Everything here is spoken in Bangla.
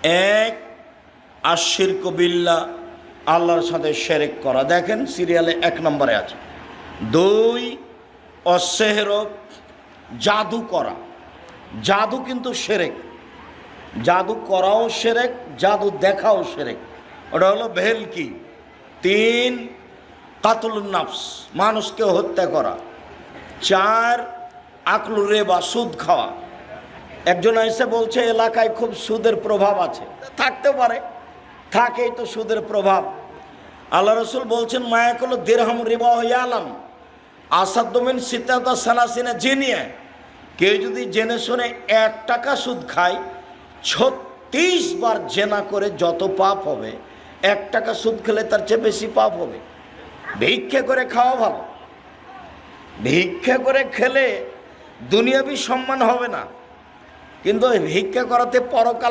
এক, আশিরকু বিল্লাহ, আল্লাহর সাথে শিরক করা, দেখেন সিরিয়ালে 1 নম্বরে আছে। 2, অসেহর, জাদু করা। জাদু কিন্তু শিরক, জাদু করাও শিরক, জাদু দেখাও শিরক, ওটা হলো ভেলকি। 3, কাতলুন নাফস, মানুষকে হত্যা করা। 4, আকলু রিবা, সুদ খাওয়া। একজন এসে বলছে এলাকায় খুব সুদের প্রভাব আছে, থাকতে পারে, থাকেই তো সুদের প্রভাব। আল্লাহ রসুল বলছেন মায়াকুল দিরহাম রিবা ইয়ালাম আসাদ্দমিন সিতাতা সালাসিনা জিনিয়া, কেউ যদি জেনে শুনে 1 টাকা সুদ খায়, 36 বার জেনা করে যত পাপ হবে, 1 টাকা সুদ খেলে তার চেয়ে বেশি পাপ হবে। ভিক্ষে করে খাওয়া ভালো, ভিক্ষে করে খেলে দুনিয়াবি সম্মান হবে না, কিন্তু ভিক্ষা করাতে পরকাল